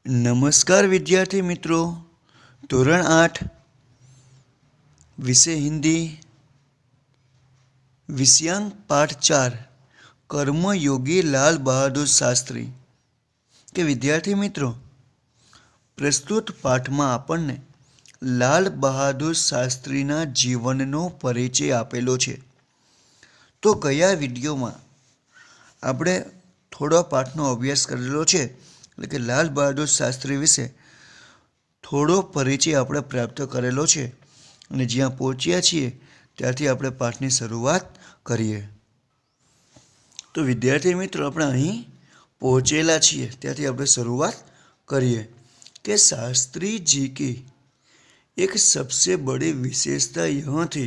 नमस्कार विद्यार्थी मित्रों, ધોરણ 8 વિષય હિન્દી વિષયાંક પાઠ 4 કર્મયોગી લાલ બહાદુર શાસ્ત્રી કે વિદ્યાર્થી મિત્રો, પ્રસ્તુત પાઠમાં આપણને લાલ બહાદુર શાસ્ત્રીના જીવનનો પરિચય આપેલો છે. તો ગયા વિડીયોમાં આપણે થોડો પાઠનો અભ્યાસ કરેલો છે, એટલે કે લાલ બહાદુર શાસ્ત્રી વિશે થોડો પરિચય આપણે પ્રાપ્ત કરેલો છે અને જ્યાં પહોંચ્યા છીએ ત્યાંથી આપણે પાઠની શરૂઆત કરીએ. તો વિદ્યાર્થી મિત્રો, આપણે અહીં પહોંચેલા છીએ ત્યાંથી આપણે શરૂઆત કરીએ कि शास्त्री जी की एक सबसे बड़ी विशेषता यह थी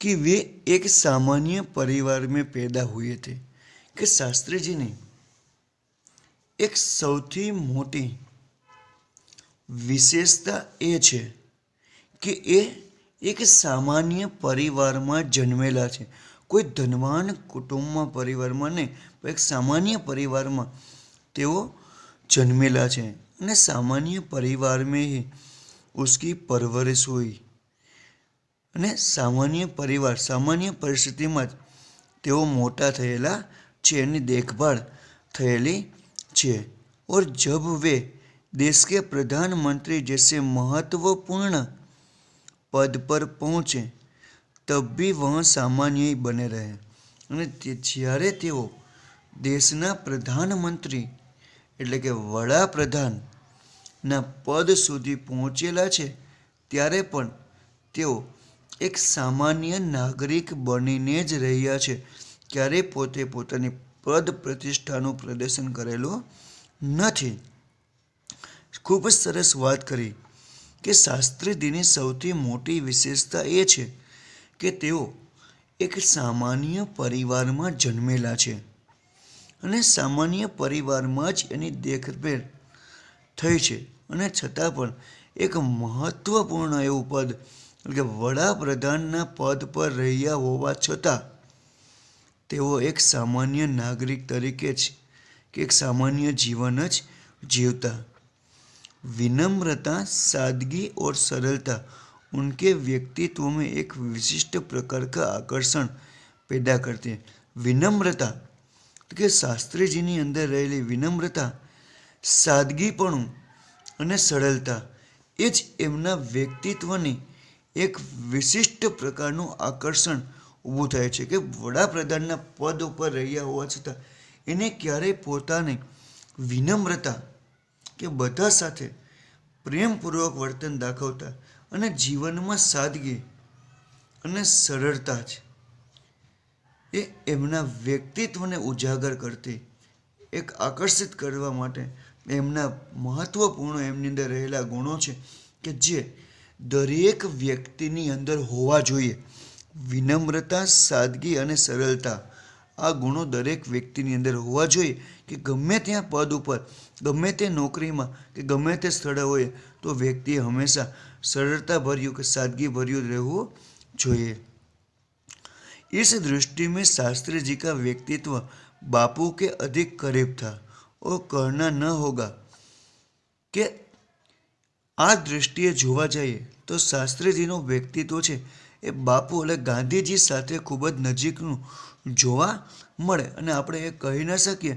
कि वे एक सामान्य परिवार में पैदा हुए थे. कि शास्त्री जी ने एक સૌથી મોટી વિશેષતા એ છે કે એ એક સામાન્ય પરિવારમાં જન્મેલા છે. કોઈ ધનવાન કુટુંબમાં પરિવારમાં નહીં, પણ એક સામાન્ય પરિવારમાં તેઓ જન્મેલા છે અને सामान्य परिवार में ही उसकी परवरिश हुई અને સામાન્ય પરિવાર, સામાન્ય પરિસ્થિતિમાં જ તેઓ મોટા થયેલા છે, એની દેખભાળ થયેલી છે. और जब वे देश के प्रधानमंत्री जैसे महत्वपूर्ण पद पर पहुँचे तब भी वह सामान्य ही बने रहे. અને જ્યારે તેઓ દેશના પ્રધાનમંત્રી એટલે કે વડાપ્રધાનના પદ સુધી પહોંચેલા છે ત્યારે પણ તેઓ એક સામાન્ય નાગરિક બનીને જ રહ્યા છે. ક્યારેય પોતે પોતાની પદ પ્રતિષ્ઠાનું પ્રદર્શન કરેલું નથી. ખૂબ જ સરસ વાત કરી કે શાસ્ત્રીજીની સૌથી મોટી વિશેષતા એ છે કે તેઓ એક સામાન્ય પરિવારમાં જન્મેલા છે અને સામાન્ય પરિવારમાં જ એની દેખરેખ થઈ છે અને છતાં પણ એક મહત્વપૂર્ણ એવું પદ એટલે કે વડાપ્રધાનના પદ પર રહ્યા હોવા છતાં તેઓ એક સામાન્ય નાગરિક તરીકે જ કે એક સામાન્ય જીવન જ જીવતા. विनम्रता, सादगी और सरलता उनके व्यक्तित्व में एक विशिष्ट प्रकार का आकर्षण पैदा करते हैं. विनम्रता કે શાસ્ત્રીજીની અંદર રહેલી વિનમ્રતા, સાદગીપણું અને સરળતા એ જ એમના વ્યક્તિત્વની એક વિશિષ્ટ પ્રકારનું આકર્ષણ ઊભું થાય છે કે વડાપ્રધાનના પદ ઉપર રહ્યા હોવા છતાં એને ક્યારેય પોતાની વિનમ્રતા કે બધા સાથે પ્રેમપૂર્વક વર્તન દાખવતા અને જીવનમાં સાદગી અને સરળતા છે એ એમના વ્યક્તિત્વને ઉજાગર કરતી, એક આકર્ષિત કરવા માટે એમના મહત્વપૂર્ણ એમની અંદર રહેલા ગુણો છે કે જે દરેક વ્યક્તિની અંદર હોવા જોઈએ. વિનમ્રતા, સાદગી અને સરળતા, આ ગુણો દરેક વ્યક્તિની અંદર હોવા જોઈએ કે ગમે ત્યાં પદ ઉપર, ગમે તે નોકરીમાં કે ગમે તે સ્થળે હોય તો વ્યક્તિએ હંમેશા સરળતા ભર્યું કે સાદગી ભર્યું રહેવું જોઈએ. इस दृष्टि में शास्त्री जी का व्यक्तित्व बापू के अधिक करीब था और कहना न होगा कि આ દૃષ્ટિએ જોવા જઈએ તો શાસ્ત્રીજીનું વ્યક્તિત્વ છે એ બાપુ એટલે ગાંધીજી સાથે ખૂબ જ નજીકનું જોવા મળે અને આપણે એ કહી ન શકીએ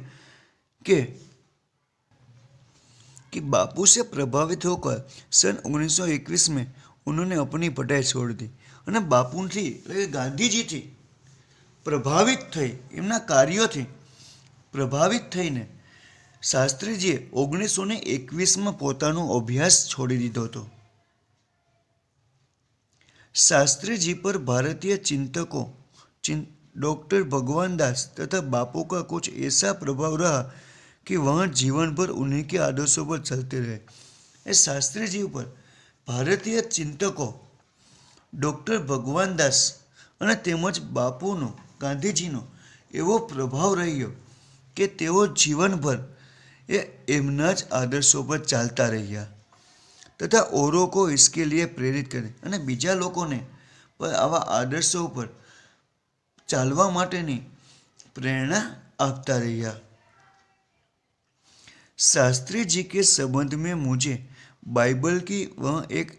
कि बापू से प्रभावित होकर सन 1921 में उन्होंने अपनी पढ़ाई छोड़ दी. અને બાપુથી એટલે કે ગાંધીજીથી પ્રભાવિત થઈ, એમના કાર્યોથી પ્રભાવિત થઈને શાસ્ત્રીજીએ 1921માં પોતાનો અભ્યાસ છોડી દીધો હતો. शास्त्री जी पर भारतीय चिंतकों डॉक्टर भगवान दास तथा बापू का कुछ ऐसा प्रभाव रहा कि वह जीवन भर उन्हीं के आदर्शों पर चलते रहे. એ શાસ્ત્રીજી ઉપર ભારતીય ચિંતકો ડૉક્ટર ભગવાન દાસ અને તેમજ બાપુનો, ગાંધીજીનો એવો પ્રભાવ રહ્યો કે તેઓ જીવનભર એ એમના જ આદર્શો પર ચાલતા રહ્યા તથા औरों को इसके लिए प्रेरित કરે અને બીજા લોકોને પણ આવા આદર્શો ઉપર ચાલવા માટેની પ્રેરણા આપતા રહ્યા. शास्त्री जी के संबंध में मुझे बाइबल की वह एक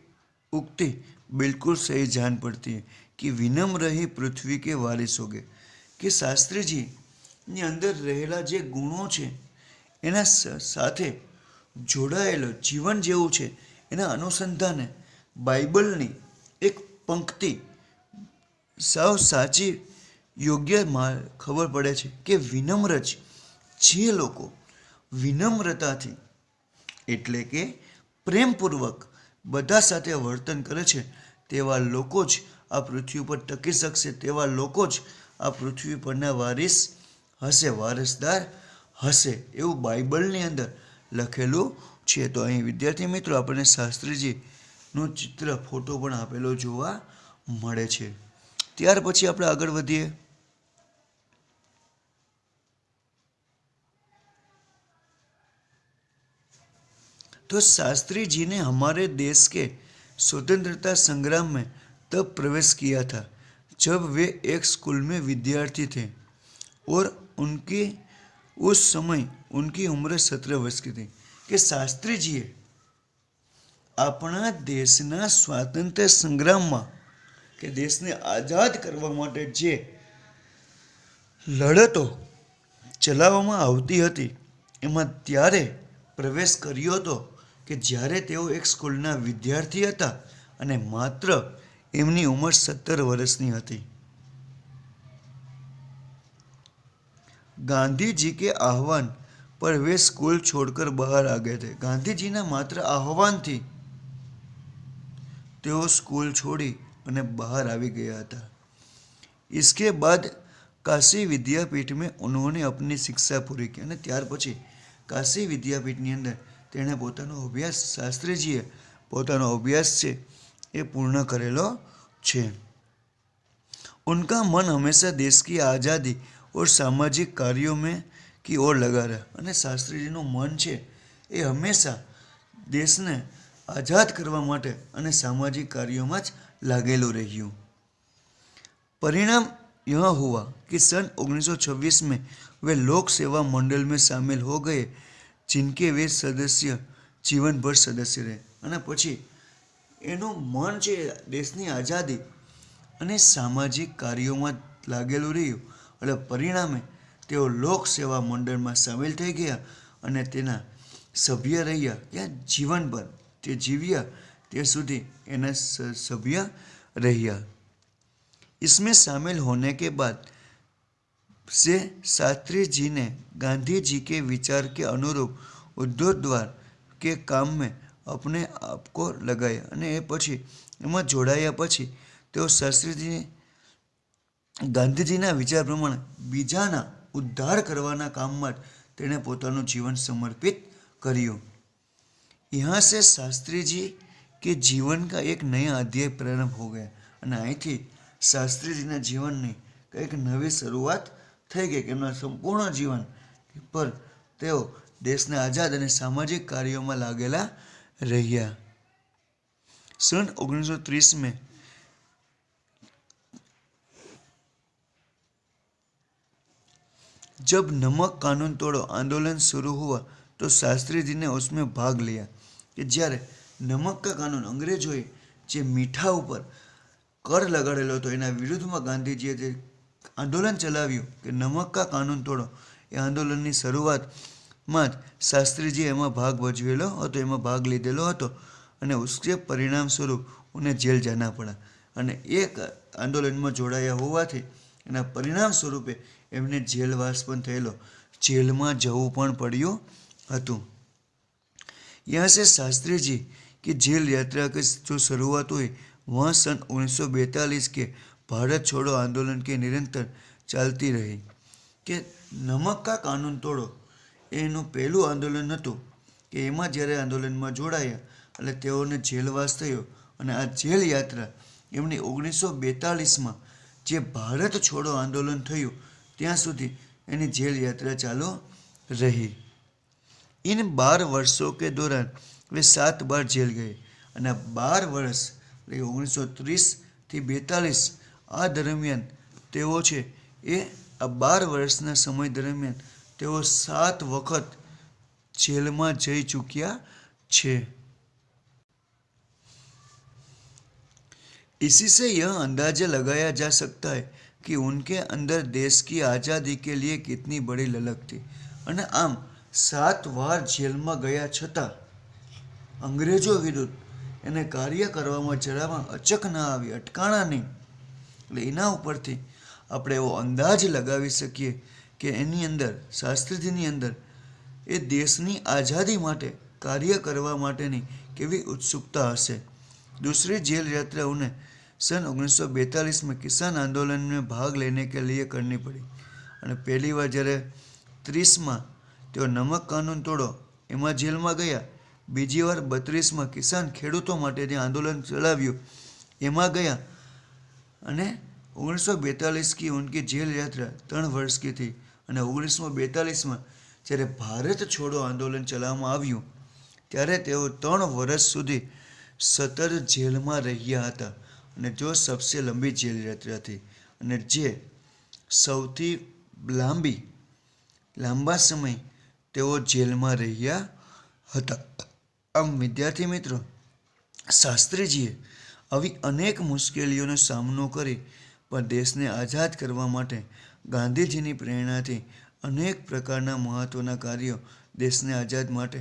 उक्ति बिल्कुल सही जान पड़ती है कि विनम्र ही पृथ्वी के वारिस होगे। કે શાસ્ત્રીજીની અંદર રહેલા જે ગુણો છે એના સાથે જોડાયેલો જીવન જેવું છે એના અનુસંધાને બાઇબલની એક પંક્તિ સાવ સાચી યોગ્ય ખબર પડે છે કે વિનમ્ર જ જે લોકો વિનમ્રતાથી એટલે કે પ્રેમપૂર્વક બધા સાથે વર્તન કરે છે તેવા લોકો જ આ પૃથ્વી પર ટકી શકશે, તેવા લોકો જ આ પૃથ્વી પરના વારિસ હશે, વારસદાર હશે, એવું બાઇબલની અંદર લખેલું છે. તો અહીં વિદ્યાર્થી મિત્રો આપણને શાસ્ત્રીજીનું ચિત્ર ફોટો પણ આપેલો જોવા મળે છે. ત્યાર પછી આપણે આગળ વધીએ. तो शास्त्री जी ने हमारे देश के स्वतंत्रता संग्राम में तब प्रवेश किया था जब वे एक स्कूल में विद्यार्थी थे और उनकी उस समय उनकी उम्र 17 वर्ष की थी. कि शास्त्री जीए આપણા દેશના સ્વાતંત્ર્ય સંગ્રામમાં કે દેશને આઝાદ કરવા માટે જે લડતો ચલાવવામાં આવતી હતી એમાં ત્યારે પ્રવેશ કર્યો હતો કે જ્યારે તેઓ એક સ્કૂલના વિદ્યાર્થી હતા અને માત્ર એમની ઉંમર 17 વર્ષની હતી. गांधी जी के आह्वान पर वे स्कूल छोड़कर बाहर आ गए थे. ગાંધીજીના માત્ર આહવાનથી તેઓ સ્કૂલ છોડી અને બહાર આવી ગયા હતા. इसके बाद काशी विद्यापीठ में उन्होंने अपनी शिक्षा पूरी की. અને ત્યાર પછી કાશી વિદ્યાપીઠની અંદર તેણે પોતાનો અભ્યાસ શાસ્ત્રીજીએ પોતાનો અભ્યાસ છે એ પૂર્ણ કરેલો છે. उनका मन हमेशा देश की आज़ादी और सामाजिक कार्यों में की ओर लगा रहा. અને શાસ્ત્રીજીનું મન છે એ હંમેશા દેશને આઝાદ કરવા માટે અને સામાજિક કાર્યોમાં જ લાગેલું રહ્યું. परिणाम यह हुआ कि सन 1926 में वे लोक सेवा मंडल में शामिल हो गए जिनके वे सदस्य जीवन भर सदस्य रहे. અને પછી એનું મન છે દેશની આઝાદી અને સામાજિક કાર્યોમાં લાગેલું રહ્યું એટલે પરિણામે તેઓ લોક સેવા મંડળમાં સામેલ થઈ ગયા અને તેના સભ્ય રહ્યા ત્યાં જીવનભર તે જીવ્યા તે સુધી એના સભ્ય રહ્યા. इसमें शामिल होने के बाद से शास्त्री जी ने गांधी जी के विचार के अनुरूप उद्योग द्वार के काम में अपने आप को लगाया. અને એ પછી એમાં જોડાયા પછી તેઓ શાસ્ત્રીજી ગાંધીજીના વિચાર પ્રમાણે બીજાના ઉદ્ધાર કરવાના કામમાં તેણે પોતાનું જીવન સમર્પિત કર્યું. यहाँ से शास्त्री जी के जीवन का एक नया अध्याय प्रारंभ हो गया. અને અહીંથી શાસ્ત્રીજીના જીવનની કંઈક નવી શરૂઆત થઈ ગઈ કે એમના સંપૂર્ણ જીવન પર તેઓ દેશના આઝાદ અને સામાજિક કાર્યોમાં લાગેલા રહ્યા. सन 1930 में जब नमक कानून तोड़ो आंदोलन शुरू हुआ तो शास्त्री जी ने उसमें भाग लिया. कि જ્યારે નમક કા કાનૂન અંગ્રેજોએ જે મીઠા ઉપર કર લગાડેલો હતો એના વિરુદ્ધમાં ગાંધીજીએ જે આંદોલન ચલાવ્યું કે નમક કા કાનૂન તોડો એ આંદોલનની શરૂઆતમાં જ શાસ્ત્રીજીએ એમાં ભાગ ભજવેલો હતો, એમાં ભાગ લીધેલો હતો અને उसके परिणाम स्वरूप उन्हें जेल जाना पड़ा. અને એ આંદોલનમાં જોડાયા હોવાથી એના પરિણામ સ્વરૂપે એમને જેલવાસ પણ થયેલો, જેલમાં જવું પણ પડ્યું હતું. यहाँ से शास्त्री जी की जेल यात्रा की जो शुरुआत हुई वह सन 1942 के भारत छोड़ो आंदोलन के निरंतर ચાલતી રહી. કે નમક કા કાનૂન તોડો એનું પહેલું આંદોલન હતું કે એમાં જ્યારે આંદોલનમાં જોડાયા એટલે તેઓને જેલવાસ થયો અને આ જેલ યાત્રા એમની 1942માં જે ભારત છોડો આંદોલન થયું ત્યાં સુધી એની જેલ યાત્રા ચાલુ રહી. इन 12 वर्षों के दौरान वे 7 बार जेल गए. અને 12 વર્ષ એટલે 1930 થી 42 આ દરમિયાન તેઓ છે એ આ 12 વર્ષના સમય દરમિયાન તેઓ 7 વખત जेल में जई चूक्या छे। इसी से यह अंदाजा लगाया जा सकता है कि उनके अंदर देश की आज़ादी के लिए कितनी बड़ी ललक थी। અને આમ 7 વાર જેલમાં ગયા છતાં અંગ્રેજો વિરુદ્ધ એને કાર્ય કરવામાં જરામાં અચક ના આવી, અટકાણા નહીં. એટલે એના ઉપરથી આપણે એવો અંદાજ લગાવી શકીએ કે એની અંદર, શાસ્ત્રીજીની અંદર, એ દેશની આઝાદી માટે કાર્ય કરવા માટેની કેવી ઉત્સુકતા હશે. दूसरी जेल यात्रा उन्हें सन 1942 में किसान आंदोलन में भाग लेने के लिए करनी पड़ी. અને પહેલી વાર જ્યારે 30માં તેઓ નમક કાનૂન તોડો એમાં જેલમાં ગયા, બીજી વાર 32માં કિસાન ખેડૂતો માટે જે આંદોલન ચલાવ્યું એમાં ગયા, અને 1942 की उनकी जेल यात्रा 3 वर्ष की थी. અને 1942માં જ્યારે ભારત છોડો આંદોલન ચલાવવામાં આવ્યું ત્યારે તેઓ 3 વર્ષ સુધી સતત જેલમાં રહ્યા હતા. અને જો સબસે લંબી જેલ યાત્રા હતી અને જે સૌથી લાંબા સમય તેઓ જેલમાં રહ્યા હતા. આમ વિદ્યાર્થી મિત્રો, શાસ્ત્રીજીએ આવી અનેક મુશ્કેલીઓનો સામનો કરી પણ દેશને આઝાદ કરવા માટે ગાંધીજીની પ્રેરણાથી અનેક પ્રકારના મહત્ત્વના કાર્યો દેશને આઝાદ માટે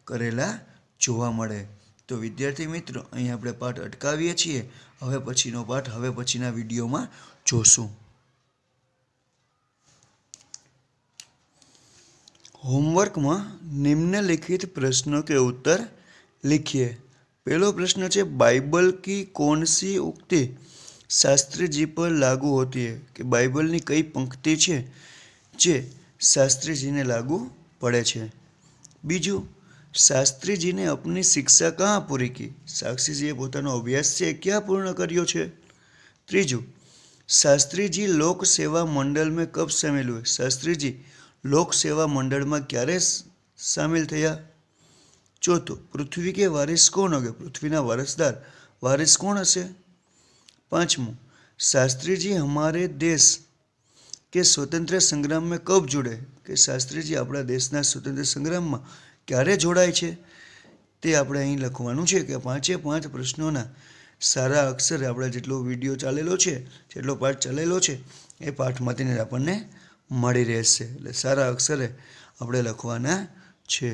કરેલા જોવા મળે. તો વિદ્યાર્થી મિત્રો, અહીં આપણે પાઠ અટકાવીએ છીએ. હવે પછીનો પાઠ હવે પછીના વિડીયોમાં જોશું. હોમવર્કમાં નિમ્નલિખિત प्रश्नों के उत्तर लिखिए. पहला प्रश्न है, बाइबल की कौन सी उक्ति शास्त्री जी पर लागू होती है? कि बाइबलनी कई पंक्ति है जे शास्त्री जी ने लागू पड़े छे. बीजू, शास्त्री जी ने अपनी शिक्षा कहाँ पूरी की? शास्त्री जी पोतानो अभ्यास है क्या पूर्ण कर्यो छे? तीजू, शास्त्री जी लोक सेवा मंडल में कब शामिल हुए? शास्त्री जी लोक सेवा मंडल में क्यारे शामिल थया? चौथो, पृथ्वी के वारिस कौन होंगे? पृथ्वीना वारसदार वारिस कौन हशे? पांचमो, शास्त्री जी हमारे देश के स्वतंत्र संग्राम में कब जुड़े? कि शास्त्री जी अपना देशना स्वतंत्र संग्राम में क्यारे जोड़ाय छे? ते आपणे અહીં લખવાનું છે. કે 5 પ્રશ્નોના સારા અક્ષરે આપણે જેટલો વિડીયો ચાલેલો છે, જેટલો પાઠ ચાલેલો છે, એ પાઠમાંથી આપણને મળી રહેશે. એટલે સારા અક્ષરે આપણે લખવાના છે.